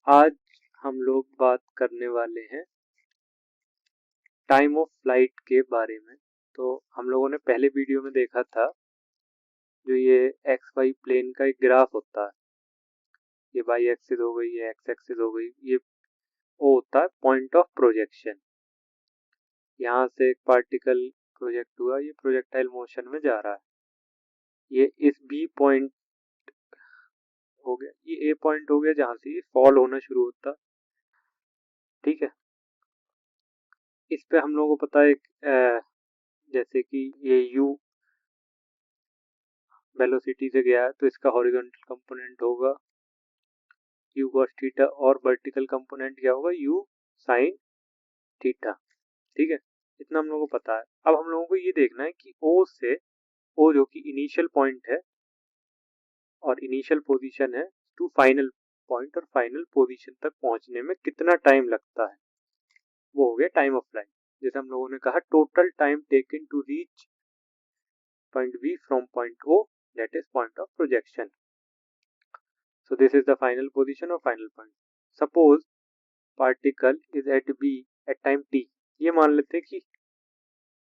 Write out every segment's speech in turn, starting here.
आज हम लोग बात करने वाले हैं टाइम ऑफ फ्लाइट के बारे में। तो हम लोगों ने पहले वीडियो में देखा था जो ये एक्स वाई प्लेन का एक ग्राफ होता है, ये वाई एक्सिस हो गई, ये एक्स एक्सिस हो गई, ये वो होता है पॉइंट ऑफ प्रोजेक्शन। यहाँ से एक पार्टिकल प्रोजेक्ट हुआ, ये प्रोजेक्टाइल मोशन में जा रहा है, ये इस बी पॉइंट हो गया, ये ए पॉइंट हो गया जहां से ये फॉल होना शुरू होता। ठीक है, इस पे हम लोगों को पता है जैसे कि ये u वेलोसिटी से गया है तो इसका हॉरिजॉन्टल कंपोनेंट होगा u cos थीटा और वर्टिकल कंपोनेंट क्या होगा u sin थीटा। ठीक है, इतना हम लोगों को पता है। अब हम लोगों को ये देखना है कि o से o जो कि इनिशियल पॉइंट है और इनिशियल पोजीशन है टू फाइनल पॉइंट और फाइनल पोजीशन तक पहुंचने में कितना टाइम लगता है, वो हो गया टाइम ऑफ फ्लाइट। जैसे हम लोगों ने कहा total time taken to reach point B from point O, that is point of projection. So this is the final position or final point. Suppose particle is at B at time t. ये मान लेते हैं कि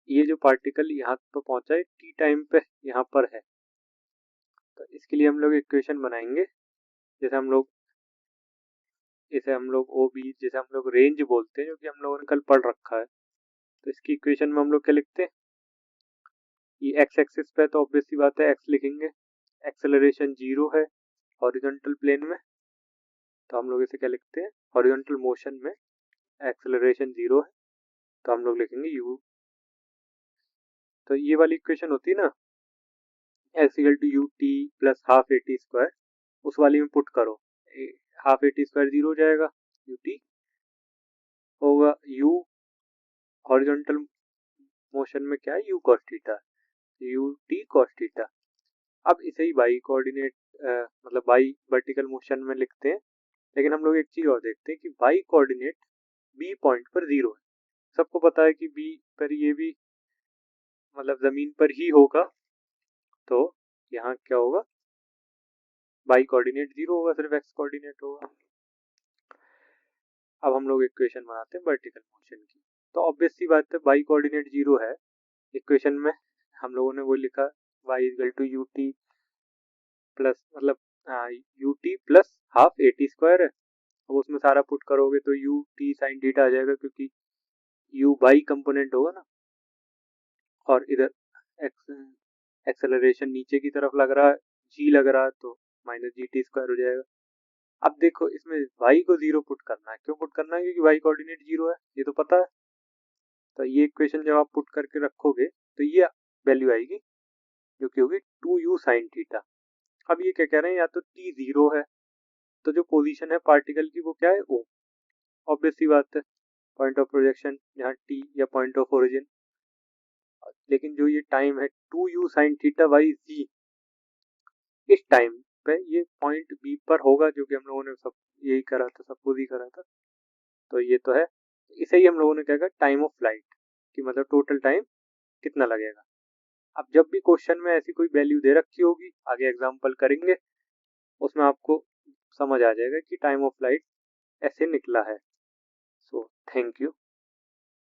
ये जो particle यहाँ पर पहुंचा है t टाइम पे यहाँ पर है। तो इसके लिए हम लोग इक्वेशन बनाएंगे, जैसे हम लोग ओ बी जैसे हम लोग रेंज बोलते हैं, जो कि हम लोगों ने कल पढ़ रखा है। तो इसकी इक्वेशन में हम लोग क्या लिखते हैं, ये एक्स एक्सिस पे तो ऑब्वियस सी बात है एक्स लिखेंगे, एक्सेलरेशन 0 है हॉरिजॉन्टल प्लेन में, तो हम लोग इसे क्या लिखते हैं, हॉरिजॉन्टल मोशन में एक्सेलरेशन 0 है तो हम लोग लिखेंगे u। तो ये वाली इक्वेशन होती है ना, x equal to u t plus half a t square, उस वाली में पुट करो, हाफ ए टी स्क्वायर 0 हो जाएगा, यू टी होगा u हॉरिजॉन्टल मोशन में क्या है u cos theta, U T cos theta. अब इसे ही y कोऑर्डिनेट मतलब y वर्टिकल मोशन में लिखते हैं, लेकिन हम लोग एक चीज और देखते हैं कि y कोऑर्डिनेट b पॉइंट पर 0 है। सबको पता है कि b पर ये भी मतलब जमीन पर ही होगा, तो यहाँ क्या होगा, y कोऑर्डिनेट 0 होगा, सिर्फ x कोऑर्डिनेट होगा। अब हम लोग इक्वेशन बनाते हैं वर्टिकल मोशन की। तो ऑब्वियस सी बात है y कोऑर्डिनेट 0 है, इक्वेशन में हम लोगों ने वो लिखा y equal to u t plus मतलब u t plus half a t square है। अब उसमें सारा पुट करोगे तो यू टी साइन थीटा आ जाएगा, क्योंकि यू y कंपोनेंट होगा ना, और इधर एक्सेलरेशन नीचे की तरफ लग रहा है, g लग रहा है, तो माइनस जी टी स्क्वायर हो जाएगा। अब देखो इसमें y को 0 पुट करना है, क्यों पुट करना है, क्योंकि y कोऑर्डिनेट 0 है, ये तो पता है। तो ये इक्वेशन जब आप पुट करके रखोगे तो ये वैल्यू आएगी जो कि होगी 2u sin थीटा। अब ये क्या कह रहे हैं, या तो t 0 है तो जो पोजीशन है पार्टिकल की वो क्या है o, ऑब्वियस सी बात है, पॉइंट ऑफ प्रोजेक्शन यहाँ t या पॉइंट ऑफ ओरिजिन। लेकिन जो ये टाइम है 2u sin थीटा बाई जी, इस टाइम पे ये पॉइंट बी पर होगा, जो कि हम लोगों ने सब यही करा था, सपोज ही करा था। तो ये तो है, इसे ही हम लोगों ने क्या कहा टाइम ऑफ फ्लाइट, कि मतलब टोटल टाइम कितना लगेगा। अब जब भी क्वेश्चन में ऐसी कोई वैल्यू दे रखी होगी, आगे एग्जांपल करेंगे, उसमें आपको समझ आ जाएगा कि टाइम ऑफ फ्लाइट ऐसे निकला है। So thank you.